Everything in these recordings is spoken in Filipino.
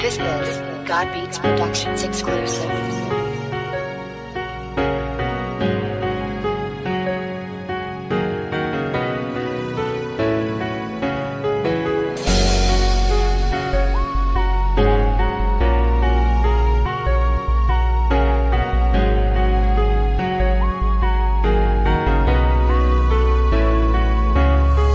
This is God Beats Productions exclusive.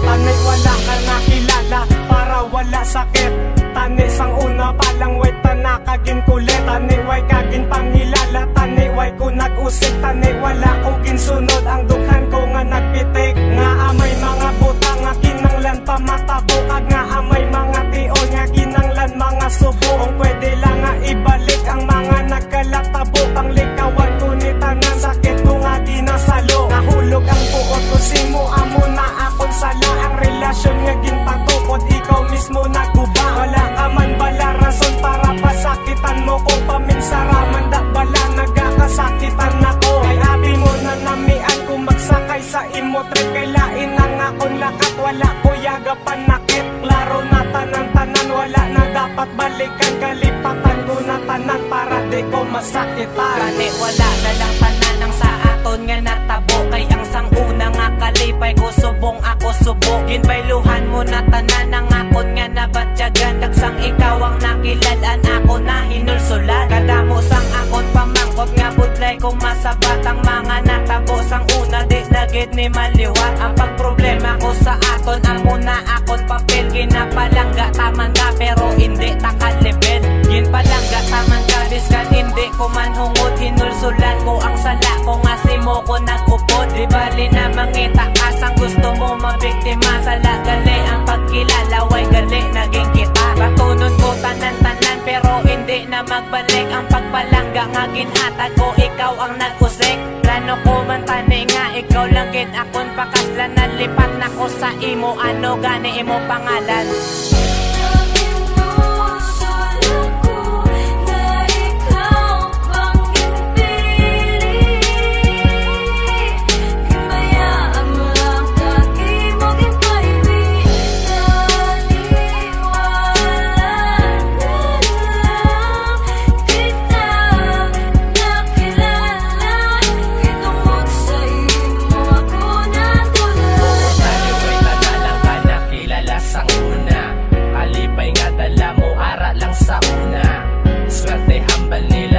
Tanay wala ka nakilala para wala sakit. Tanay sang una palang way tanakagin kulit. Tanay way kagin pangilala. Tanay way ko nag-usik. Tanay wala ko ginsunod. Ang dukhan ko nga nagpitik. Nga amay mga buta nga kinanglan pa matabo. Kag nga amay mga tion nga kinanglan mga subo. Kung pwede lang nga ibalik ang mga nagkalatabo. Panglikawan ko ni tanan sakit ko nga ginasalo. Nahulog ang buot ko simo amo na akong sala. Ang relasyon nga ginpatukod ikaw mismo naguba. Wala ka man bala rason para pasakitan mo. Kung paminsaraman da bala nagkakasakitan ako. Kay abi mo na namian kung magsakay sa imo trip. Kay lain ang akong lakat wala ko yagapan nakit. Klaro na tanan-tanan wala na dapat balikan. Kalipatan ko na tanan para di ko masakitan. Kani wala na lang tanan ang sa aton nga natabo. Kay ang sang una nga kalipay ko subong ako subok. Ginbayluhan mo na tanan ang akon nga nabatyagan. Kagsang ikaw ang nakilalan ako na hinulsulan. Kadamo sang akon pamangkot nga budlay kung masabat ang mga natabo. Sang una di nagid ni maliwat. Ang pagproblema ko sa aton amo na akon papel. Ginapalangga taman ka pero hindi takalibel. Ginpalangga taman ka biskan hindi ko man hungod. Hinulsulan ko ang sala ko nga simo ko nagupod. Di bali na mangita kasang gusto mo mabiktima. Sala gali ang pagkilala way gali naging kita. Batunon ko tanan-tanan pero hindi na magbalik. Ang pagpalangga nga ginhatag ko ikaw ang nag-usik. Plano ko man tani nga ikaw lang gid akon pakaslan. Nalipat na ko sa imo ano gani imo pangalan.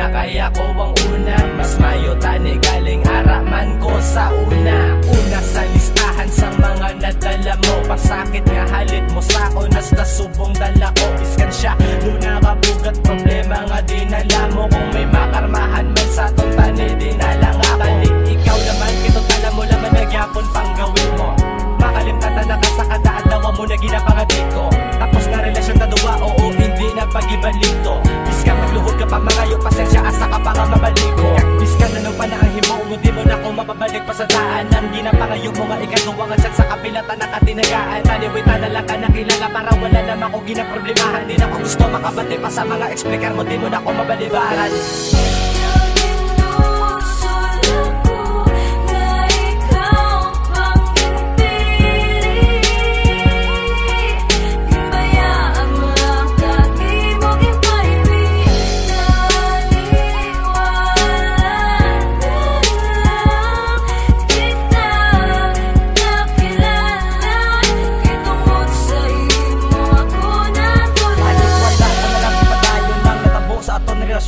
Kaya ko ang una, mas mayo tani galing araman ko sa una. Una sa listahan sa mga nadala mo. Pasakit nga halit mo sa ako, nas nasubong dala ko. Iskan siya, nuna kabugat problema nga dinala mo. Kung may makarmahan man sa ton tani, dinala nga balik. Ikaw naman, kito tala mo laman nagyapon pang gawin mo. Makalimtatan na ka sa kadaan, dawa mo na ginapangadik ko. Tapos na relasyon na duwa, oo, hindi na pag-ibalik to. Biska magluhod ka pa mangayo, pasensya asa ka pa nga mabalik ko. Biska na nung panahimo, di mo na ko mapabalik pa sa daan. Ang ginapangayo mo nga ikaduwa nga chat sa kapilatan na katinagaan. Taniwita na lang ka nakilala para wala naman ko ginaproblemahan. Di na ko gusto makabati pa sa mga explicar mo, di mo na ko mabalibaran.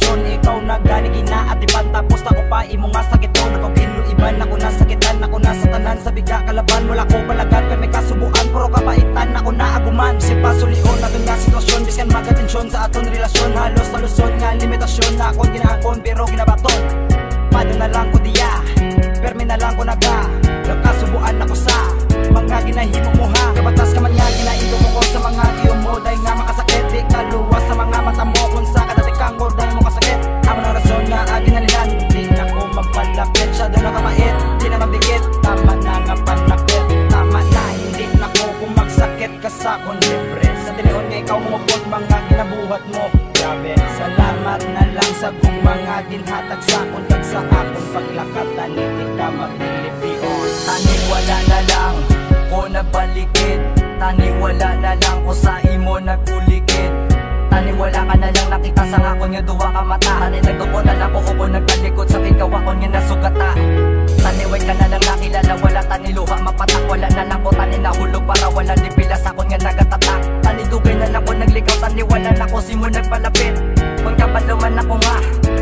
Ikaw na gani ginaatipan tapos na ko pa imo nga sakit ko. Nagpapinlo-iban ako nasakitan ako nasa tanan. Sa biga kalaban wala ko palagan. Kaya may kasubuan pero kapaitan ako naaguman. Si pasulion aton nga sitwasyon. Biskan magatensyon sa aton relasyon. Halos talusyon nga limitasyon na akong ginaakon pero ginabaton. Pado na lang ko diya, permi na lang ko naga. Nagkasubuan ako sa mga ginahimo mo ha. Kabatas ka man nga ginaindo mo ko sa mga iyo mo. Dahil nga makasakit di kaluwas sa mga mata mo. Kung sa kadatikang mo dahil mo kasakit. Amo ng rason nga ginalilan. Di na ko magpalapit. Siya doon nakamait, di na mabigit. Tama na nga panakit. Tama na hindi na ko kung magsakit ka sa akong libre. Sa tinihon nga ikaw mo po mga ginabuhat mo. Grabe, salamat na lang sa kung mga ginhatag sa akong tag sa akong paglakat. Tani di ka maglilipion. Tani wala na lang ko nabalikid. Tani wala na lang ko sa imo nagulikid. Tani wala ka na lang akon nga duwa ka mata. Tani nagtupo na lang ko uko nagtalikod sa ikaw akon nga nasugata. Taniway ka na lang nakilala, wala tani luha mapatak. Wala na lang ko tani nahulog para wala di pilas akon nga nagatatak. Tani dugay na lang ko naglikaw, tani wala na ko simon nagpalapit. Kung kapaluman ako nga,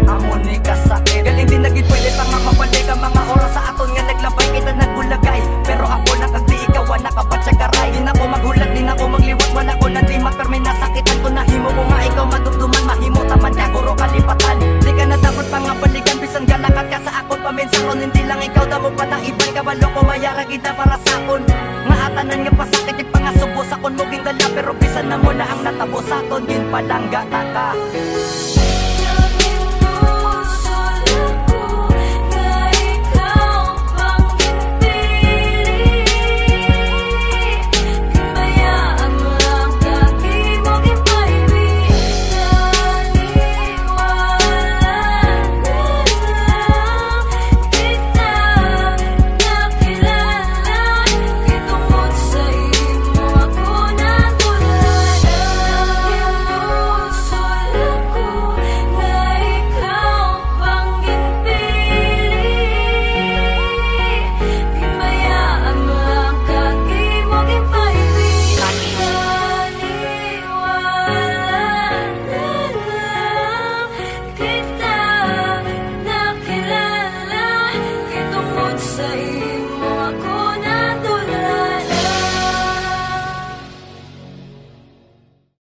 amon ni kasakit. Galing din naging pwede sa nga mabalik ang mga oras sa aton nga naglabay. Kita nagbulagay, pero ako nakagdi ikaw nakapat sa karay. Di na ko maghulat, di na ko magliwat, wala ko na di magpermi. Nasakitan ko nahimo ko nga ikaw madugduman. Mahimo taman niya guro kalipatan. Di ka na dapat pa nga balikan, bisan galakat ka sa akon paminsaron. Hindi lang ikaw damo pa na ibang kabalo ko mayara kita para sa akon. Nga atanan nga pasakit, di pa nga subo sa akon muging dala. Pero bisan na mo na ang natabo sa aton, gin palang gata ka.